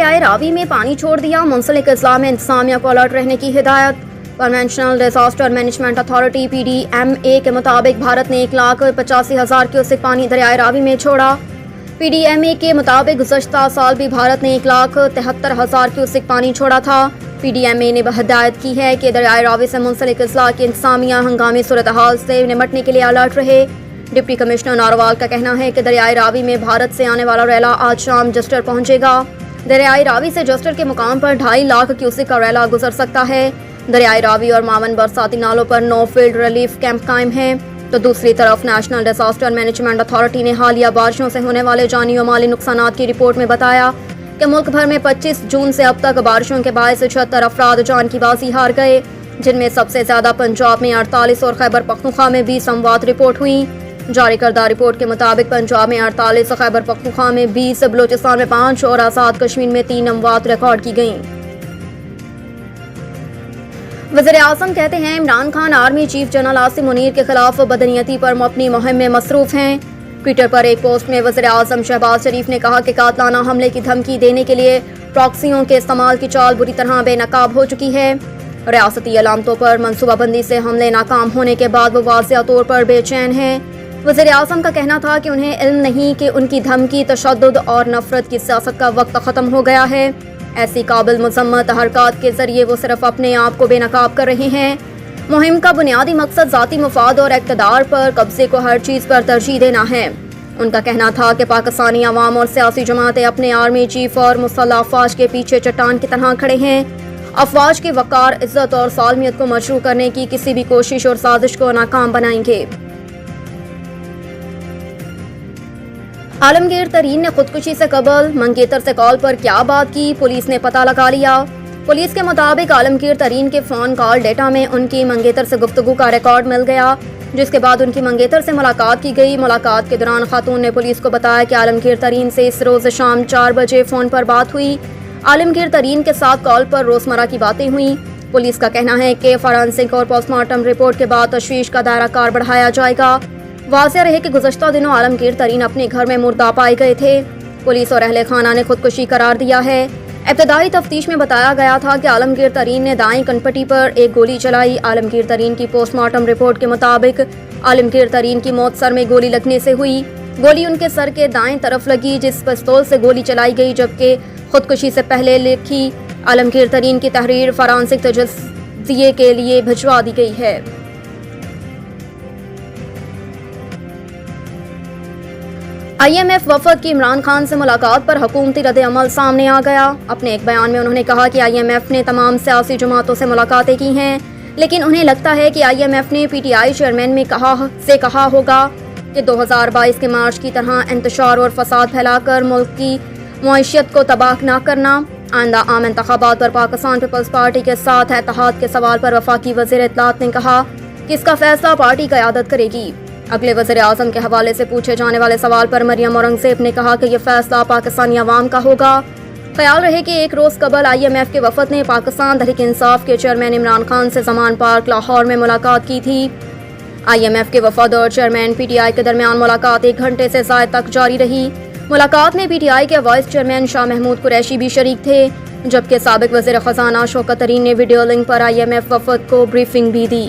दरियाए रावी में पानी छोड़ दिया, मुंसलिक अजला में इंतजामिया को अलर्ट रहने की हिदायत। Conventional disaster management authority PDMA के मुताबिक भारत ने 1,85,000 क्यूसेक पानी दरियाए रावी में छोड़ा। PDMA के मुताबिक गुज़श्ता साल भी भारत ने 1,73,000 क्यूसेक पानी छोड़ा था। PDMA ने हिदायत की है कि दरियाए रावी से मुंसलिक अजला की इंतजामिया हंगामी सूरत हाल से निपटने के लिए अलर्ट रहे। डिप्टी कमिश्नर नारोवाल का कहना है कि दरियाए रावी में भारत से आने वाला रैला आज शाम जस्टर पहुंचेगा। दरियाए रावी से जस्टर के मुकाम पर 2.5 लाख क्यूसेक का रैला गुजर सकता है। दरियाए रावी और मावन बरसाती नालों पर 9 फील्ड रिलीफ कैंप कायम हैं। तो दूसरी तरफ नेशनल डिजास्टर मैनेजमेंट अथॉरिटी ने हालिया बारिशों से होने वाले जानी और माली नुकसानात की रिपोर्ट में बताया कि मुल्क भर में 25 जून से अब तक बारिशों के बायस 76 अफराद जान की बाजी हार गए, जिनमें सबसे ज्यादा पंजाब में 48 और खैबर पख्तूनख्वा में 20 अमवात रिपोर्ट हुई। जारी करदा रिपोर्ट के मुताबिक पंजाब में 48, खैबर पख्तूनख्वा में 20, बलोचिस्तान में 5 और आजाद कश्मीर में 3 अमवात रिकॉर्ड की गईं। वज़ीर-ए-आज़म कहते हैं Imran Khan army chief general Asim Munir के खिलाफ बदनीयती पर अपनी मुहिम में मसरूफ हैं। ट्विटर पर एक पोस्ट में वज़ीर-ए-आज़म शहबाज शरीफ ने कहा कि कातलाना हमले की धमकी देने के लिए प्रॉक्सियों के इस्तेमाल की चाल बुरी तरह बेनकाब हो चुकी है। रियासती अलामतों पर मनसूबाबंदी से हमले नाकाम होने के बाद वो वाज़िया तौर पर बेचैन हैं। वज़ीर-ए-आज़म का कहना था कि उन्हें इल्म नहीं कि उनकी धमकी, तशद्दुद और नफरत की सियासत का वक्त ख़त्म हो गया है। ऐसी काबिल मुज़म्मत हरकत के जरिए वो सिर्फ अपने आप को बेनकाब कर रहे हैं। मुहिम का बुनियादी मकसद ज़ाती मुफाद और इक़्तिदार पर कब्जे को हर चीज़ पर तरजीह देना है। उनका कहना था कि पाकिस्तानी अवाम और सियासी जमातें अपने आर्मी चीफ और मुसल्लह अफवाज के पीछे चट्टान की तरह खड़े हैं। अफवाज की वक़ार, इज्जत और सालमियत को मशरू करने की किसी भी कोशिश और साजिश को नाकाम बनाएंगे। आलमगीर तरीन ने खुदकुशी से कबल मंगेतर से कॉल पर क्या बात की, पुलिस ने पता लगा लिया। पुलिस के मुताबिक आलमगीर तरीन के फोन कॉल डेटा में उनकी मंगेतर से गुफ्तगू का रिकॉर्ड मिल गया, जिसके बाद उनकी मंगेतर से मुलाकात की गई। मुलाकात के दौरान खातून ने पुलिस को बताया कि आलमगीर तरीन से इस रोज शाम 4 बजे फोन पर बात हुई। आलमगीर तरीन के साथ कॉल पर रोजमर्रा की बातें हुई। पुलिस का कहना है कि फॉरेंसिक और पोस्टमार्टम रिपोर्ट के बाद तशवीश का दायरा कार बढ़ाया जाएगा। वाज़ेह रहे कि गुज़श्ता दिनों आलमगीर तरीन अपने घर में मुर्दा पाए गए थे। पुलिस और अहले खाना ने खुदकुशी करार दिया है। इब्तदाई तफ्तीश में बताया गया था कि आलमगीर तरीन ने दाएं कनपट्टी पर एक गोली चलाई। आलमगीर तरीन की पोस्टमार्टम रिपोर्ट के मुताबिक आलमगीर तरीन की मौत सर में गोली लगने से हुई। गोली उनके सर के दाएं तरफ लगी, जिस पिस्तौल से गोली चलाई गई, जबकि खुदकुशी से पहले लिखी आलमगीर तरीन की तहरीर फॉरेंसिक तजज़िये के लिए भिजवा दी गई है। IMF वफद की इमरान खान से मुलाकात पर हुकूमती रद्द-ए-अमल सामने आ गया। अपने एक बयान में उन्होंने कहा कि IMF ने तमाम सियासी जमातों से मुलाकातें की हैं, लेकिन उन्हें लगता है कि IMF ने PTI चेयरमैन में कहा होगा कि 2022 के मार्च की तरह इंतशार और फसाद फैलाकर मुल्क की मईशत को तबाह न करना। आइंदा आम इंतखाबात पर पाकिस्तान पीपल्स पार्टी के साथ इत्तेहाद के सवाल पर वफाकी वज़ीर इत्तलात ने कहा कि इसका फैसला पार्टी क़यादत करेगी। अगले वज़ीर-ए-आज़म के हवाले से पूछे जाने वाले सवाल पर मरियम औरंगज़ेब ने कहा कि यह फैसला पाकिस्तानी अवाम का होगा। ख्याल रहे कि एक रोज़ कबल IMF के वफद ने पाकिस्तान तहरीक इंसाफ के चेयरमैन इमरान खान से ज़मान पार्क लाहौर में मुलाकात की थी। IMF के वफद और चेयरमैन PTI के दरमियान मुलाकात 1 घंटे से ज़ायद तक जारी रही। मुलाकात में PTI के वाइस चेयरमैन शाह महमूद कुरैशी भी शरीक थे, जबकि साबिक वज़ीर ख़ज़ाना शौकत तरीन ने वीडियो लिंक पर IMF वफद को ब्रीफिंग भी दी।